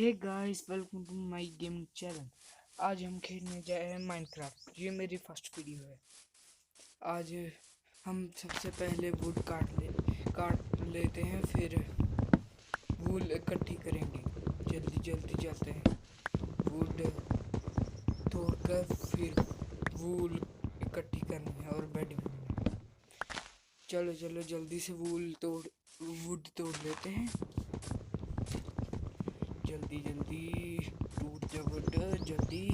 Hey guys, welcome to my gaming channel. आज हम खेलने जा रहे हैं माइनक्राफ्ट। ये मेरी फर्स्ट वीडियो है। आज हम सबसे पहले वुड काट लेते हैं, फिर वूल इकट्ठी करेंगे। जल्दी जल्दी चलते हैं। वुड तोड़कर फिर वूल इकट्ठी करनी है और बेड बनाना है। चलो चलो जल्दी से वुड तोड़ लेते हैं। जल्दी जल्दी टूट जा वुड, जल्दी।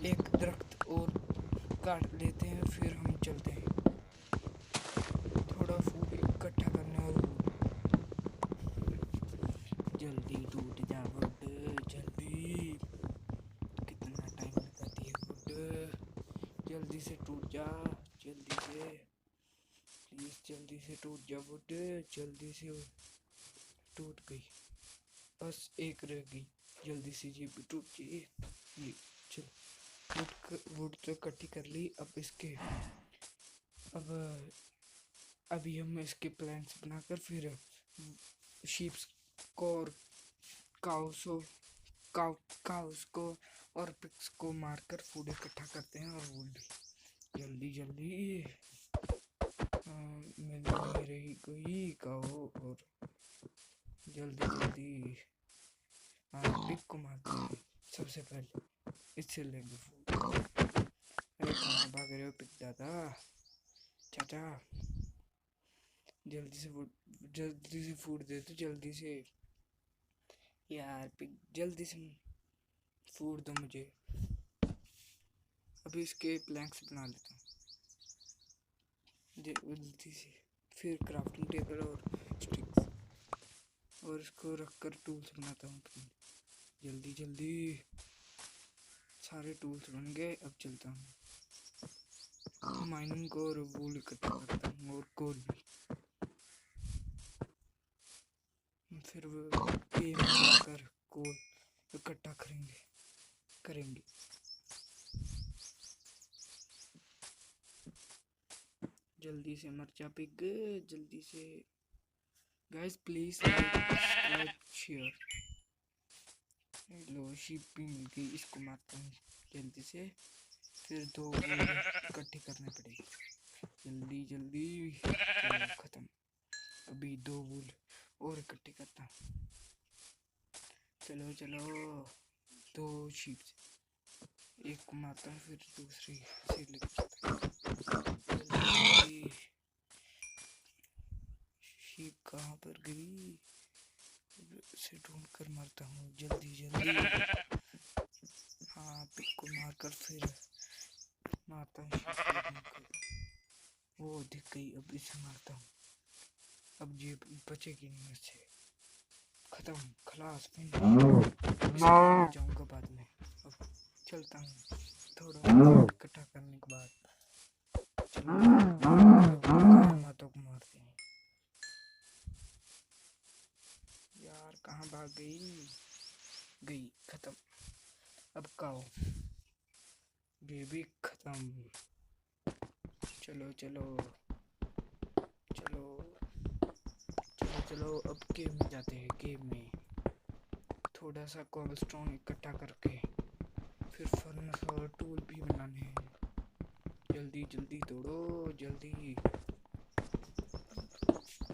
एक दरख्त और काट लेते हैं, फिर हम चलते हैं थोड़ा फूड इकट्ठा करने। और जल्दी टूट जा वुड, जल्दी। कितना टाइम लगाती है वुड। जल्दी से टूट जा, जल्दी से प्लीज, जल्दी से टूट जा वुड। जल्दी से टूट गई, बस एक रह गई। जल्दी से ये भी टूट गई। चलो वुड तो इकट्ठी कर ली। अभी हम इसके प्लैंक्स बनाकर फिर शीप्स को और काउस को और पिग्स को मारकर फूड इकट्ठा करते हैं। और वुड भी जल्दी जल्दी मिल नहीं रही कोई काओ। और जल्दी जल्दी पिग को मारते हैं सबसे पहले, इससे लेंगे फूड। अरे कहाँ भाग रहे हो पिग दादा, चाचा। जल्दी से फूड दे दो, जल्दी से यार पिग, जल्दी से फूड दो मुझे। अभी इसके प्लैंक्स बना लेता हूँ जल्दी से। फिर क्राफ्टिंग टेबल और स्टिक्स, और इसको रखकर टूल्स बनाता हूँ। जल्दी जल्दी सारे टूल्स बन गए। अब चलता हूँ माइनिंग को और वूल इकट्ठा करता हूँ और कोल भी। फिर वो केव में जाकर कोल इकट्ठा करेंगे। जल्दी से मर जा पिग, जल्दी से। Guys please like, subscribe, share. Low sheep भी मिल गई, इसको मारता हूँ जल्दी से। फिर 2 वूल इकट्ठे करने पड़ेगी। जल्दी जल्दी, चलो खत्म। अभी 2 वूल और इकट्ठे करता हूँ। चलो चलो 2 शीप, एक को मारता हूँ फिर दूसरी से जल्दी। शीप कहाँ पर गई, से ढूंढ कर मारता हूँ जल्दी जल्दी। हाँ, पिग को मारकर फिर मारता हूँ। वो दिख गई, अब इसे मारता हूँ। अब ये बचेगी नहीं मुझसे। खत्म, खलास, जाऊंगा बाद में। अब चलता हूँ थोड़ा इकट्ठा करने के बाद। माता को मारते हैं। यार कहाँ भाग गई खत्म। अब काओ, ये भी खत्म। चलो चलो चलो चलो चलो, अब केव में जाते हैं। केव में थोड़ा सा कोबलस्टोन इकट्ठा करके फिर फर्नेस और टूल भी बनाने हैं। जल्दी जल्दी तोड़ो, जल्दी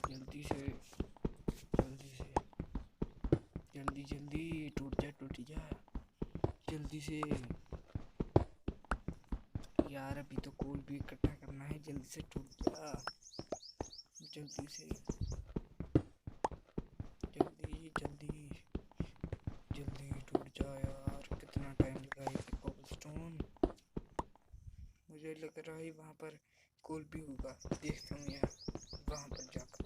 जल्दी से जल्दी से जल्दी जल्दी। टूट जा जल्दी से। यार अभी तो कोल भी इकट्ठा करना है, जल्दी से टूट जा, जल्दी से, जल्दी जल्दी जल्दी टूट जा। यार कितना टाइम लगा ये कोबलस्टोन। मुझे लग रहा है वहाँ पर कोल भी होगा, देखता हूँ यार वहाँ पर जाकर।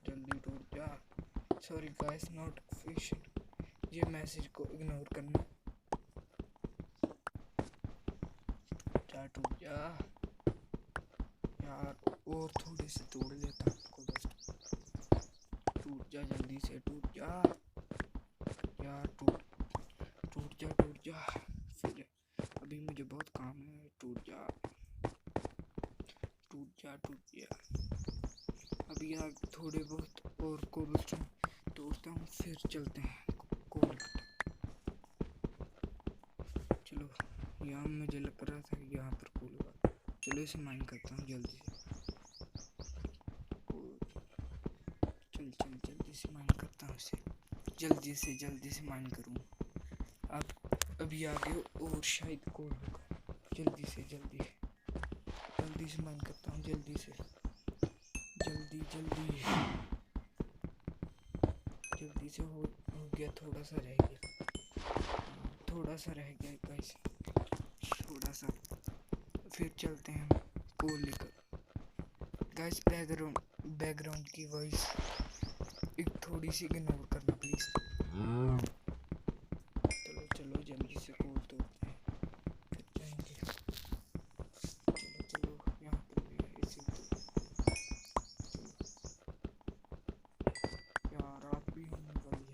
जल्दी टूट जा। सॉरी गाइस, नोटिफिकेशन, ये मैसेज को इग्नोर करना। टूट जा यार, और थोड़े से तोड़ लेता हूँ कोबलस्टोन। टूट जा जल्दी से, टूट जा यार, टूट जा। फिर अभी मुझे बहुत काम है। टूट जा। अभी यार थोड़े बहुत और कोबलस्टोन तोड़ता करता हूँ, फिर चलते हैं कोल। चलो यहाँ मुझे लग रहा था यहाँ पर कोल होगा। चलो इसे माइन करता हूँ जल्दी से। चल जल्दी से माइन करता हूँ इसे, जल्दी से माइन करूँ। अब अभी आगे और शायद कोल होगा। जल्दी से माइन करता हूँ, जल्दी से हो गया। थोड़ा सा रह गया गाइस, थोड़ा सा। फिर चलते हैं कोल लेकर। गाइस बैकग्राउंड की वॉइस एक थोड़ी सी इग्नोर करना प्लीज। चलो जल्दी से कोल तोड़ते हैं, फिर जाएंगे। चलो यहाँ पर भी है, इसे यार रात भी होने वाली है।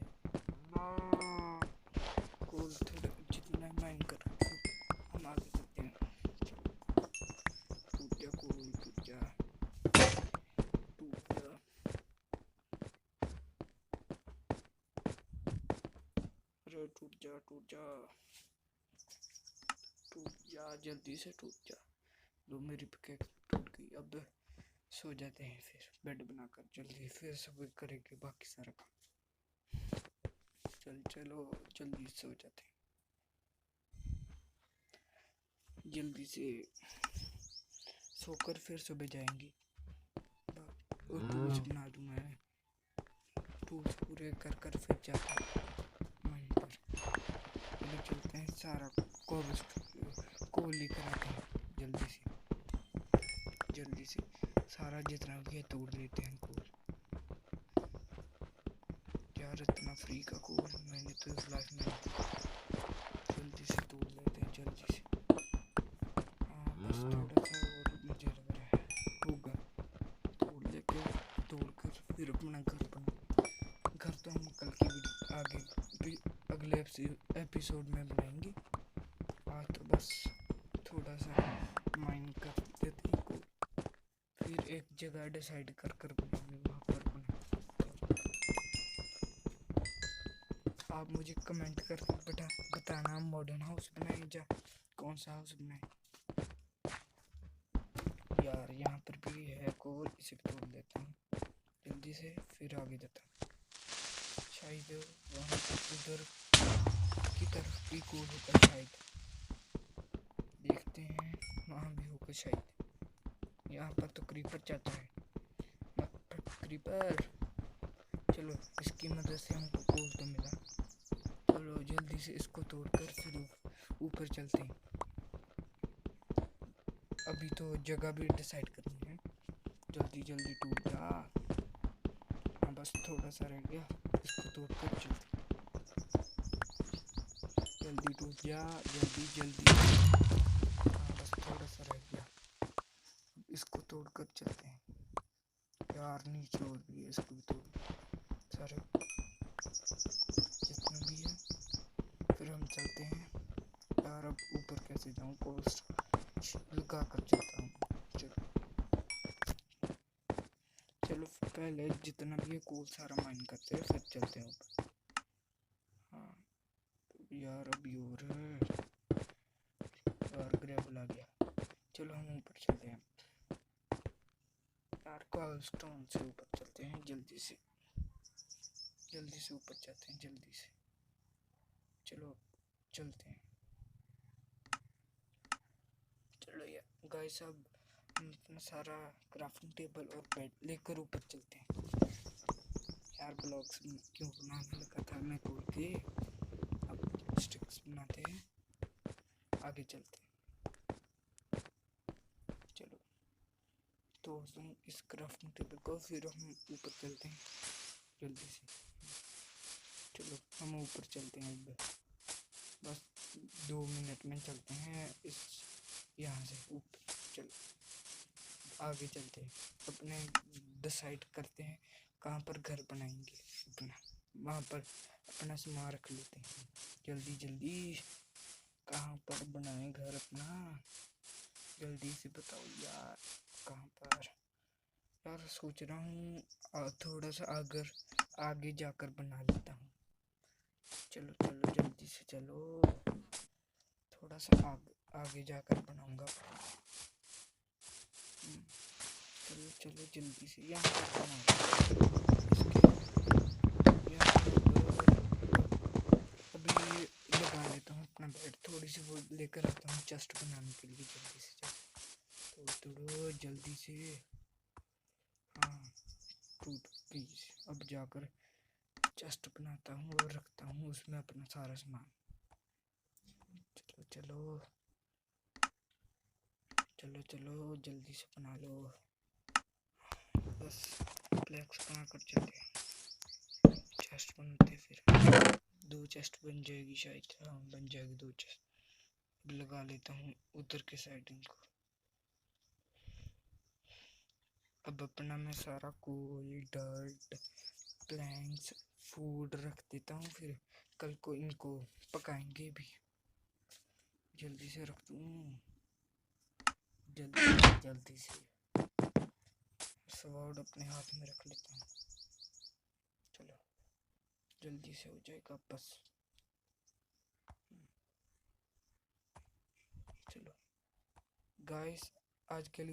कोल थोड़ा जितना माइन कर हम आगे चलते हैं। टूट जा कोल, टूट जा। अरे टूट जा, जल्दी से टूट जा। लो मेरी पिकेक्स टूट गई। अब सो जाते हैं, फिर बेड बनाकर जल्दी फिर सब करेंगे बाकी सारा काम। चलो जल्दी सो जाते हैं, जल्दी से सोकर फिर सुबह जाएंगे। और टूल्स बना दूँ मैं, टूल्स पूरे कर फिर जाते हैं माइन पर। अभी चलते हैं, सारा कोल लेकर आते हैं। जल्दी से सारा जितना भी है तोड़ लेते हैं कोल। यार इतना फ्री का कोल मैंने तो इस लाइफ में जल्दी से तोड़ लेते हैं, जल्दी से। हाँ बस थोड़ा सा और मुझे लग रहा है होगा। तोड़कर फिर अपना घर तो हम कल की आगे अगले एपिसोड में बनाएंगे। आज तो बस थोड़ा सा माइन कर देते हैं को, फिर एक जगह डिसाइड कर बनाएंगे, वहाँ पर बना। आप मुझे कमेंट करके बताना मॉडर्न हाउस बनाए या कौन सा हाउस बनाए। यार यहाँ पर भी है कोल, इसे तोड़ देता हूँ जल्दी से, फिर आगे जाता हूँ। शायद वहाँ उधर की तरफ भी कोल होगा, शायद देखते हैं, वहाँ भी होगा शायद। यहाँ पर तो क्रीपर जाता है, क्रीपर। चलो इसकी मदद से हमको कोल तो मिला। चलो जल्दी से इसको तोड़कर फिर ऊपर चलते हैं। अभी तो जगह भी डिसाइड करनी है। जल्दी टूट जा। हाँ बस थोड़ा सा रह गया, इसको तोड़कर चलते। जल्दी टूट जा, जल्दी। हाँ बस थोड़ा सा रह गया, इसको तोड़कर चलते हैं। यार नीचे और भी है, इसको भी तोड़ सारे जितने भी है, फिर हम चलते हैं। यार अब ऊपर कैसे जाऊँ, कोस्ट लगा कर चलता हूँ। चलो पहले जितना भी है कोल सारा माइन करते हैं, फिर चलते हैं ऊपर। हाँ यार अभी और है यार, ग्रेवल आ गया। चलो हम ऊपर चलते हैं यार, कॉबलस्टोन से ऊपर चलते हैं जल्दी से ऊपर जाते हैं जल्दी से। चलो चलते हैं। चलो यार गाइस, अब हम अपना सारा क्राफ्टिंग टेबल और बेड लेकर ऊपर चलते हैं। यार ब्लॉक्स क्यों बनाने लगा था मैं तोड़ के, अब स्टिक्स बनाते हैं, आगे चलते हैं। चलो तो इस क्राफ्टिंग टेबल को फिर हम ऊपर चलते हैं जल्दी से। चलो हम ऊपर चलते हैं, बस 2 मिनट में चलते हैं इस यहाँ से ऊपर। चलो आगे चलते हैं, अपने डिसाइड करते हैं कहाँ पर घर बनाएंगे अपना, वहाँ पर अपना सामान रख लेते हैं। जल्दी कहाँ पर बनाएं घर अपना, जल्दी से बताओ यार कहाँ पर। यार सोच रहा हूँ थोड़ा सा आगे जाकर बना लेता हूँ। चलो चलो जल्दी से चलो, थोड़ा सा आगे जाकर बनाऊंगा। चलो चलो जल्दी से यहाँ पर बनाऊंगा। अभी लगा लेता हूँ अपना बेड, थोड़ी सी वो लेकर आता हूँ चेस्ट बनाने के लिए। जल्दी से तोड़ो जल्दी से। हाँ टूट प्लीज। अब जाकर चेस्ट बनाता हूँ और रखता हूँ उसमें अपना सारा सामान। चलो चलो चलो चलो जल्दी से बना लो। बस फ्लैक्स बना कर चलते, चेस्ट बनते, फिर 2 चेस्ट बन जाएगी शायद। हाँ बन जाएगी 2 चेस्ट। लगा लेता हूँ उधर के साइड इनको। अब अपना मैं सारा कोल, डर्ट, प्लैंक्स, फूड रख देता हूँ, फिर कल को इनको पकाएंगे भी। जल्दी से रख दूँ, जल्दी से स्वॉर्ड अपने हाथ में रख लेता हूँ। चलो जल्दी से हो जाएगा बस। चलो गाइस आज के लिए